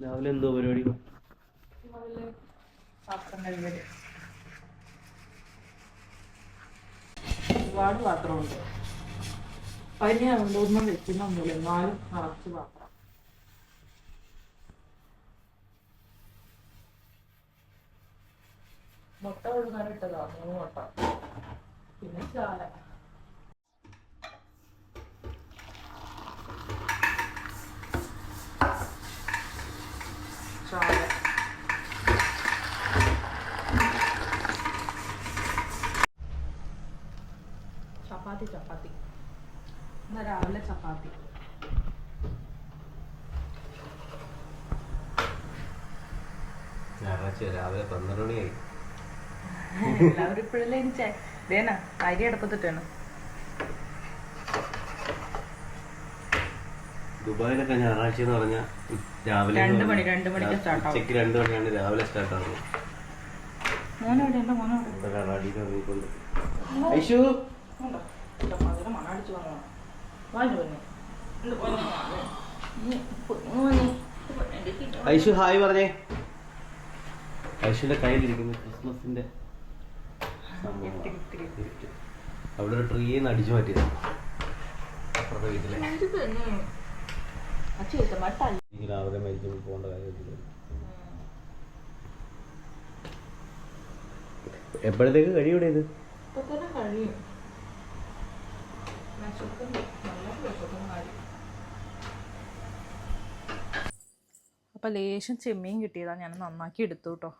രാവിലെ എന്തോ പരിപാടി? പാത്രം കഴുകല്. ഒരുപാട് പാത്രമുണ്ട്. പനിയാവുണ്ട്, ഒന്നും വെക്കുന്നൊന്നുമില്ല, എന്നാലും നിറച്ച് പാത്രം. മുട്ട ഒഴുകാനിട്ടതാ, 3 മുട്ട. പിന്നെ ചായ. ചായ ചപ്പാത്തി ഇന്ന് രാവിലെ ചപ്പാത്തി. ഞായറാഴ്ച രാവിലെ 12 മണിയായി. എല്ലാവരും ഇപ്പോഴല്ലേ എനിച്ചേ ദേനാ അരി അടുപ്പത്തിട്ടാണ്. ദുബായിലൊക്കെ ഞായറാഴ്ച എന്ന് പറഞ്ഞാൽ രാവിലെ 2 മണിക്ക് സ്റ്റാർട്ട് ആവും. ഉച്ചയ്ക്ക് 2 മണിയാണ് രാവിലെ സ്റ്റാർട്ട് ആകുന്നത്. ഐഷു ഐഷു ഹായ് പറഞ്ഞേ. ഐഷുവിന്റെ കയ്യിലിരിക്കുന്നു ക്രിസ്മസിന്റെ അവിടെ ഒരു ട്രീന്ന് അടിച്ചു മാറ്റിയത് അപ്പുറത്തെ വീട്ടിലെ. രാവിലെ മരിച്ചു പോകേണ്ട കാര്യത്തില്ല. എപ്പോഴത്തേക്ക് കഴിയൂടെ ഇത്? അപ്പം ലേശം ചെമ്മീൻ കിട്ടിയതാണ്, ഞാൻ നന്നാക്കി എടുത്തു കേട്ടോ.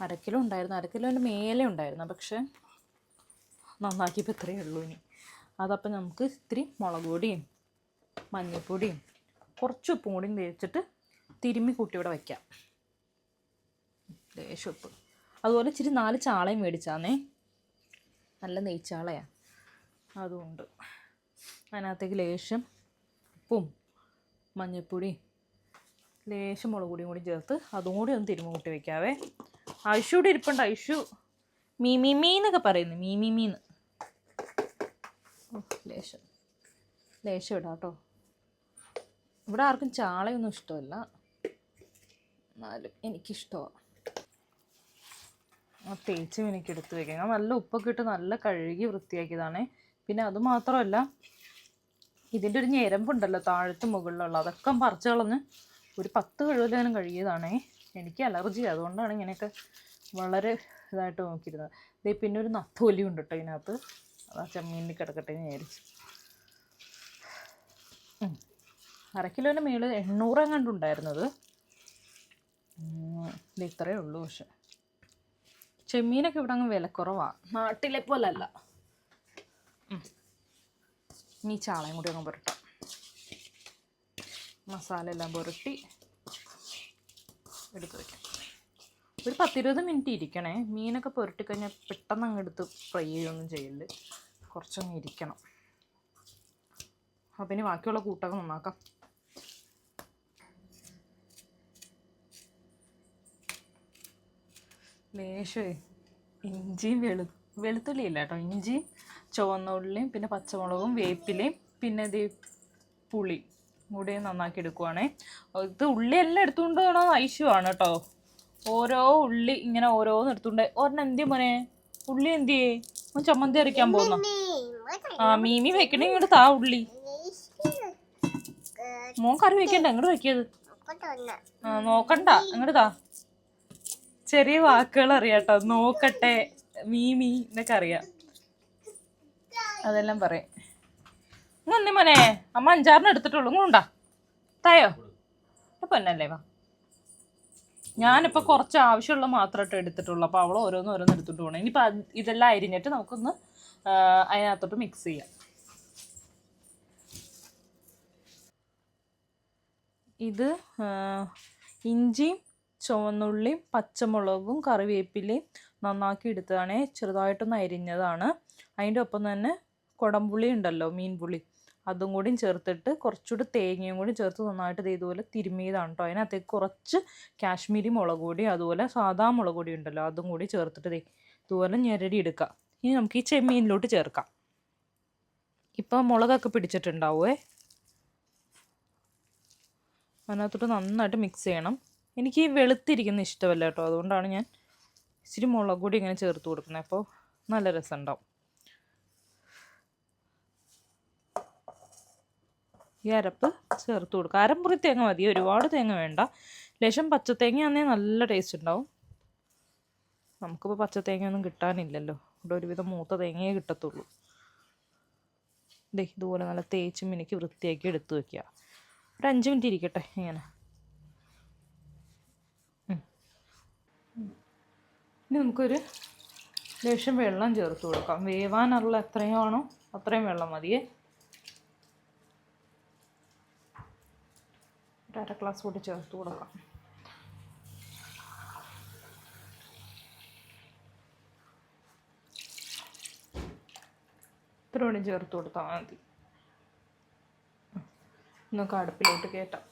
1/2 കിലോ ഉണ്ടായിരുന്നു, 1/2 കിലോൻ്റെ മേലെ ഉണ്ടായിരുന്നു. പക്ഷെ നന്നാക്കിയപ്പോൾ ഇത്രയേ ഉള്ളൂ. ഇനി അതപ്പം നമുക്ക് ഇത്തിരി മുളക് പൊടിയും മഞ്ഞൾപ്പൊടിയും കുറച്ച് ഉപ്പും കൂടിയും തേച്ചിട്ട് തിരുമ്മി കൂട്ടി ഇവിടെ വയ്ക്കാം. ലേശം ഉപ്പ്, അതുപോലെ ഇച്ചിരി 4 ചാളയും മേടിച്ചാന്നേ, നല്ല നെയ്ച്ചാളയാണ്. അതുകൊണ്ട് അതിനകത്തേക്ക് ലേശം ഉപ്പും മഞ്ഞൾപ്പൊടിയും ലേശം മുളക് പൊടിയും കൂടി ചേർത്ത് അതും കൂടി ഒന്ന് തിരുമ്മി കൂട്ടി വയ്ക്കാവേ. ഐഷു കൂടി ഇരിപ്പുണ്ട്. ഐഷു മീന്നൊക്കെ പറയുന്നു, മീന്ന്. ലേശം ഇടാം കേട്ടോ. ഇവിടെ ആർക്കും ചാളയൊന്നും ഇഷ്ടമല്ല, എന്നാലും എനിക്കിഷ്ടമാണ്. ആ തേച്ചും എനിക്ക് എടുത്ത് വയ്ക്കാം. ഞാൻ നല്ല ഉപ്പൊക്കെ ഇട്ട് നല്ല കഴുകി വൃത്തിയാക്കിയതാണേ. പിന്നെ അതുമാത്രമല്ല, ഇതിൻ്റെ ഒരു ഞരമ്പുണ്ടല്ലോ താഴത്ത് മുകളിലുള്ള, അതൊക്കെ പറിച്ച് കളഞ്ഞ് ഒരു 10 കഴുകലും കഴുകിയതാണേ. എനിക്ക് അലർജി, അതുകൊണ്ടാണ് ഇങ്ങനെയൊക്കെ വളരെ ഇതായിട്ട് നോക്കിയിരുന്നത്. ഇതേ പിന്നെ ഒരു നത്തോലി ഉണ്ട് കേട്ടോ ഇതിനകത്ത്, അതാ ചെമ്മീനിൽ കിടക്കട്ടെ എന്ന് വിചാരിച്ചു. 1/2 കിലോൻ്റെ മേളിൽ 800 എങ്ങാണ്ടുണ്ടായിരുന്നത്. ഇത് ഇത്രയേ ഉള്ളൂ. പക്ഷെ ചെമ്മീനൊക്കെ ഇവിടെ അങ്ങ് വിലക്കുറവാണ്, നാട്ടിലെ പോലല്ല. ഇനി ചാളയും കൂടി അങ്ങ് പുരട്ടാം. മസാല എല്ലാം പുരട്ടി എടുത്ത് വയ്ക്കാം. ഒരു 10-20 മിനിറ്റ് ഇരിക്കണേ. മീനൊക്കെ പുരട്ടിക്കഴിഞ്ഞാൽ പെട്ടെന്ന് അങ്ങ് എടുത്ത് ഫ്രൈ ചെയ്യുകയൊന്നും ചെയ്യല്, കുറച്ചങ്ങ് ഇരിക്കണം. അപ്പം ഇനി ബാക്കിയുള്ള കൂട്ടൊക്കെ നന്നാക്കാം. ലേശമേ ഇഞ്ചിയും വെളുത്തുള്ളി ഇല്ല കേട്ടോ, ഇഞ്ചിയും ചുവന്ന ഉള്ളിയും പിന്നെ പച്ചമുളകും വേപ്പിലയും പിന്നെ ഇത് പുളി കൂടി നന്നാക്കി എടുക്കുവാണേ. ഇത് ഉള്ളിയെല്ലാം എടുത്തുകൊണ്ട് പോകണോ ഐശ്വമാണ് കേട്ടോ. ഓരോ ഉള്ളി ഇങ്ങനെ ഓരോന്ന് എടുത്തുകൊണ്ട്. ഒരെണ്ണം എന്തിയ മോനെ, ഉള്ളി എന്തിയേ? ചമ്മന്തി അരയ്ക്കാൻ പോകുന്നു. മീമി വെക്കണേ, ഇങ്ങോട്ട് താ ഉള്ളി. മോൻ കറി വെക്കണ്ട, അങ്ങോട്ട് വെക്കിയത്. നോക്കണ്ട, അങ്ങോട്ട് താ. ചെറിയ വാക്കുകൾ അറിയാട്ടോ, നോക്കട്ടെ, മീമി എന്നൊക്കെ അറിയാം, അതെല്ലാം പറയും. ഇങ്ങൊന്നേ മോനെ, അമ്മ 5-6 എടുത്തിട്ടുള്ളൂ, ഇങ്ങോണ്ടാ തായോ പൊന്നല്ലേ. വാ, ഞാനിപ്പോൾ കുറച്ച് ആവശ്യമുള്ള മാത്രമായിട്ട് എടുത്തിട്ടുള്ളൂ. അപ്പോൾ അവൾ ഓരോന്ന് എടുത്തിട്ട് പോകണം. ഇനിയിപ്പോൾ ഇതെല്ലാം അരിഞ്ഞിട്ട് നമുക്കൊന്ന് അതിനകത്തോട്ട് മിക്സ് ചെയ്യാം. ഇത് ഇഞ്ചിയും ചുവന്നുള്ളിയും പച്ചമുളകും കറിവേപ്പിലയും നന്നാക്കി എടുത്തതാണ്, ചെറുതായിട്ടൊന്ന് അരിഞ്ഞതാണ്. അതിൻ്റെ ഒപ്പം തന്നെ കുടംപുളി ഉണ്ടല്ലോ, മീൻപുളി, അതും കൂടി ചേർത്തിട്ട് കുറച്ചുകൂടി തേങ്ങയും കൂടി ചേർത്ത് നന്നായിട്ട് ഇതുപോലെ തിരുമ്മിയതാണ് കേട്ടോ. അതിനകത്തേക്ക് കുറച്ച് കാശ്മീരി മുളക് പൊടി, അതുപോലെ സാദാ മുളക് പൊടി ഉണ്ടല്ലോ, അതും കൂടി ചേർത്തിട്ട് ഇതുപോലെ ഞെരടി എടുക്കാം. ഇനി നമുക്ക് ഈ ചെമ്മീനിലോട്ട് ചേർക്കാം. ഇപ്പം മുളകൊക്കെ പിടിച്ചിട്ടുണ്ടാവുമേ. അതിനകത്തോട്ട് നന്നായിട്ട് മിക്സ് ചെയ്യണം. എനിക്ക് ഈ വെളുത്തിരിക്കുന്ന ഇഷ്ടമല്ല കേട്ടോ, അതുകൊണ്ടാണ് ഞാൻ ഇച്ചിരി മുളക് പൊടി ഇങ്ങനെ ചേർത്ത് കൊടുക്കുന്നത്. അപ്പോൾ നല്ല രസമുണ്ടാവും. ഈ അരപ്പ് ചേർത്ത് കൊടുക്കുക. അരമുറി തേങ്ങ മതി, ഒരുപാട് തേങ്ങ വേണ്ട. ലേശം പച്ചത്തേങ്ങയാണെങ്കിൽ നല്ല ടേസ്റ്റ് ഉണ്ടാവും. നമുക്കിപ്പോൾ പച്ചത്തേങ്ങയൊന്നും കിട്ടാനില്ലല്ലോ, ഇവിടെ ഒരുവിധം മൂത്ത തേങ്ങയെ കിട്ടത്തുള്ളൂ. ഇതുപോലെ നല്ല തേച്ച് മിനുക്കി വൃത്തിയാക്കി എടുത്ത് വയ്ക്കുക. ഒരു 5 മിനിറ്റ് ഇരിക്കട്ടെ ഇങ്ങനെ. ഇനി നമുക്കൊരു ലേശം വെള്ളം ചേർത്ത് കൊടുക്കാം. വേവാനുള്ള എത്രയും ആണോ അത്രയും വെള്ളം മതിയേ. ഒരു 1/2 ഗ്ലാസ് കൂടി ചേർത്ത് കൊടുക്കാം. ഇത്രയോടെ ചേർത്ത് കൊടുത്താൽ മതി. നമുക്ക് അടുപ്പിലോട്ട് കയറ്റാം.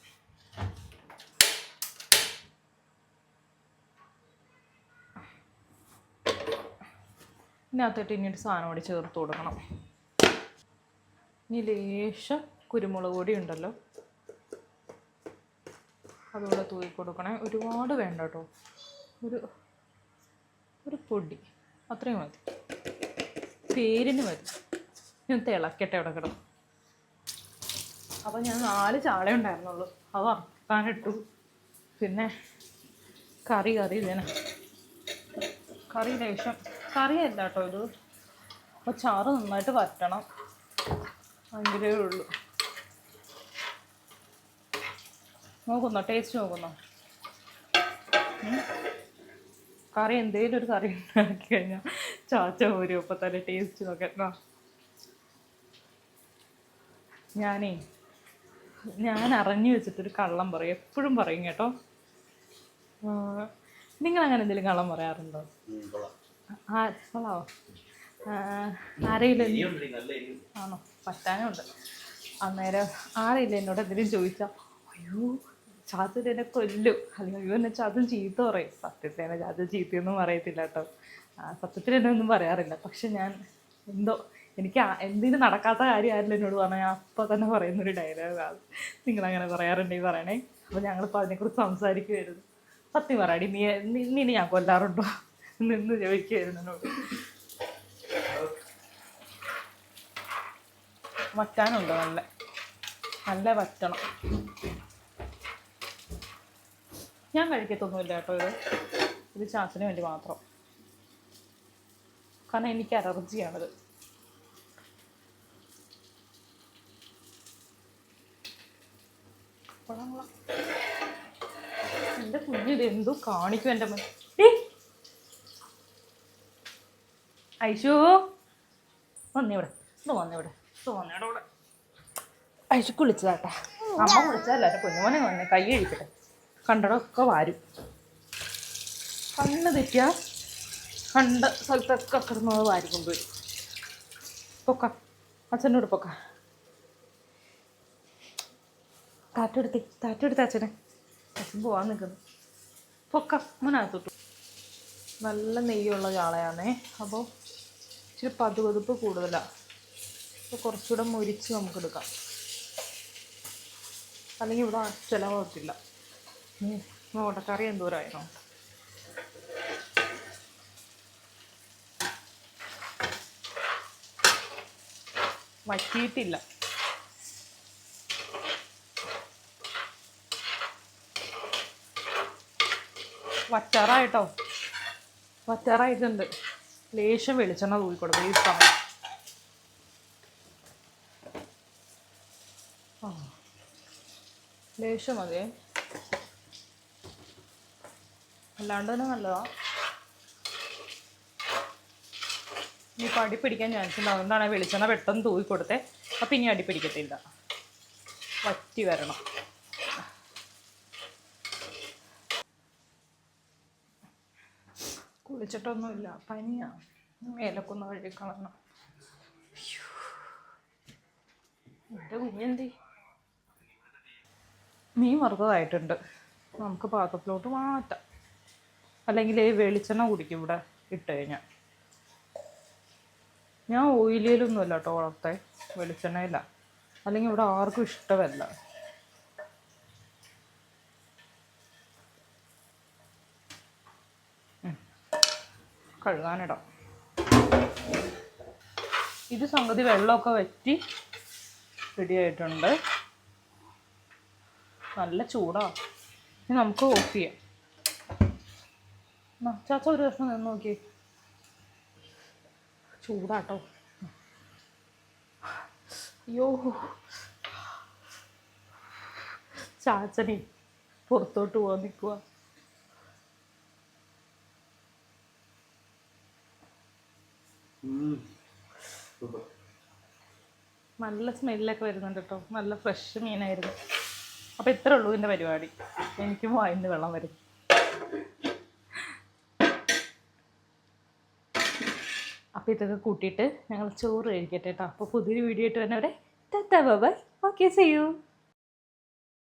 ഇതിനകത്തോട്ട് ഇനിയൊരു സാധനം കൂടി ചേർത്ത് കൊടുക്കണം. ഇനി ലേശം കുരുമുളക് പൊടി ഉണ്ടല്ലോ, അതുകൂടെ തൂക്കി കൊടുക്കണേ. ഒരുപാട് വേണ്ട കേട്ടോ, ഒരു പൊടി അത്രയും മതി, പേരിന് മതി. ഞാൻ തിളക്കട്ടെ അവിടെ കിടന്നു. അപ്പം ഞാൻ 4 ചാള ഉണ്ടായിരുന്നുള്ളൂ, അത് വറുക്കാനിട്ടു. പിന്നെ കറി ഇതിനെ കറി ലേശം കറിയല്ല കേട്ടോ ഇത്. അപ്പോൾ ചാറ് നന്നായിട്ട് വറ്റണം, ഭയങ്കരേ ഉള്ളൂ. നോക്കുന്നോ, ടേസ്റ്റ് നോക്കുന്നോ? കറി എന്തെങ്കിലും ഒരു കറി ഉണ്ടാക്കി കഴിഞ്ഞാൽ ചാച്ച പോരും. അപ്പം തന്നെ ടേസ്റ്റ് നോക്കട്ടോ. ഞാൻ അറിഞ്ഞു വെച്ചിട്ടൊരു കള്ളം പറയും, എപ്പോഴും പറയും കേട്ടോ. നിങ്ങളങ്ങനെ എന്തെങ്കിലും കള്ളം പറയാറുണ്ടോ? കൊള്ളാവോ? ആരെയില്ല ആണോ? പറ്റാനും ഉണ്ട്. അന്നേരം ആരെയില്ല എന്നോട് എന്തെങ്കിലും ചോദിച്ചാൽ അയ്യോ ചാച്ചൻ എന്നെ കൊല്ലും, അല്ലെങ്കിൽ അയ്യോ എന്നെ ചാച്ചൻ ചീത്ത പറയും. സത്യത്തിൽ എന്നെ ചാച്ചൻ ചീത്തയൊന്നും പറയത്തില്ല കേട്ടോ, സത്യത്തിൽ എന്നെ ഒന്നും പറയാറില്ല. പക്ഷെ ഞാൻ എനിക്ക് എന്തിനും നടക്കാത്ത കാര്യമായിരുന്നു എന്നോട് പറഞ്ഞാൽ ഞാൻ അപ്പം തന്നെ പറയുന്നൊരു ഡയലോഗാണ്. നിങ്ങളങ്ങനെ പറയാറുണ്ടെങ്കിൽ പറയണേ. അപ്പോൾ ഞങ്ങളിപ്പോൾ അതിനെക്കുറിച്ച് സംസാരിക്കുമായിരുന്നു. സത്യം പറയാടി, നീ ഞാൻ കൊല്ലാറുണ്ടോ നിന്ന് ചോദിക്കുമായിരുന്നു എന്നോട്. വറ്റാനുണ്ടോ? നല്ല വറ്റണം. ഞാൻ കഴിക്കത്തൊന്നുമില്ല കേട്ടോ ഇത് ചാച്ചന് വേണ്ടി മാത്രം, കാരണം എനിക്ക് അലർജിയാണിത്. എൻ്റെ കുഞ്ഞിത് എന്തോ കാണിക്കും എൻ്റെ മുൻ. ഐശു വന്നിവിടെ ഇവിടെ ഐശുക്ക് വിളിച്ചതാട്ടെ. അമ്മ വിളിച്ചതല്ല, എൻ്റെ കുഞ്ഞുമോനെ വന്ന് കൈ കഴിക്കട്ടെ. കണ്ടടൊക്കെ വാരും. കണ്ണ് തെറ്റിയാ കണ്ട സ്ഥലത്തൊക്കെ കിടന്നത് വാരി കൊണ്ടുവരും. പൊക്ക അച്ഛനോട് പൊക്ക. താറ്റെടുത്ത് അച്ഛനെ. അച്ഛൻ പോവാൻ നിൽക്കുന്നു. പൊക്ക മുനകത്തോട്ടു. നല്ല നെയ്യുള്ള ചാളയാണേ, അപ്പോൾ ഇച്ചിരി പതുപതുപ്പ് കൂടുതലാണ്. അപ്പോൾ കുറച്ചുകൂടെ മുരിച്ച് നമുക്കെടുക്കാം, അല്ലെങ്കിൽ ഇവിടെ ചിലവാകത്തില്ല. ഓട്ടക്കറി എന്തോരായിരുന്നു. വറ്റിയിട്ടില്ല. വറ്റാറായിട്ടുണ്ട്. ലേശം വെളിച്ചെണ്ണ തൂക്കിക്കൊടുക്കും ഈ സമയം. ലേശം മതിയേ, അല്ലാണ്ട് തന്നെ നല്ലതാണ്. ഇനിയിപ്പോൾ അടിപ്പിടിക്കാൻ ചാൻസ് ഉണ്ട്, അതുകൊണ്ടാണ് വെളിച്ചെണ്ണ പെട്ടെന്ന് തൂക്കിക്കൊടുത്തേ. അപ്പം ഇനി അടിപ്പിടിക്കത്തില്ല, വറ്റി വരണം. കുളിച്ചിട്ടൊന്നുമില്ല, പനിയാണ്. മേലക്കൊന്ന് കഴുകിക്കളയണം. എൻ്റെ കുഞ്ഞെന്തി. മീൻ വറുത്തതായിട്ടുണ്ട്, നമുക്ക് പാത്രത്തിലോട്ട് മാറ്റാം. അല്ലെങ്കിൽ വെളിച്ചെണ്ണ കുടിക്കും ഇവിടെ ഇട്ട് കഴിഞ്ഞാൽ. ഞാൻ ഓയിലിലൊന്നുമല്ല കേട്ടോ വളർത്തേ, വെളിച്ചെണ്ണയില്ല. അല്ലെങ്കിൽ ഇവിടെ ആർക്കും ഇഷ്ടമല്ല. കഴുകാനിടാം. ഇത് സംഗതി വെള്ളമൊക്കെ വറ്റി റെഡി ആയിട്ടുണ്ട്. നല്ല ചൂടാണ്. ഇനി നമുക്ക് ഓഫ് ചെയ്യാം. ചാച്ച ഒരു ദിവസം നിന്ന് നോക്കിയേ, ചൂടാട്ടോ. അയ്യോ, ചാച്ചനെ പുറത്തോട്ട് പോകാൻ നിൽക്കുക. നല്ല സ്മെല്ലൊക്കെ വരുന്നുണ്ട് കേട്ടോ. നല്ല ഫ്രഷ് മീനായിരുന്നു. അപ്പോൾ ഇത്രേ ഉള്ളൂ എൻ്റെ പരിപാടി. എനിക്കും വായിന്ന് വെള്ളം വരും. അപ്പോൾ ഇതൊക്കെ കൂട്ടിയിട്ട് ഞങ്ങൾ ചോറ് കഴിക്കട്ടെ കേട്ടോ. അപ്പോൾ പുതിയൊരു വീഡിയോ ആയിട്ട് വരുന്നവരെ tata bye bye. Okay, see U.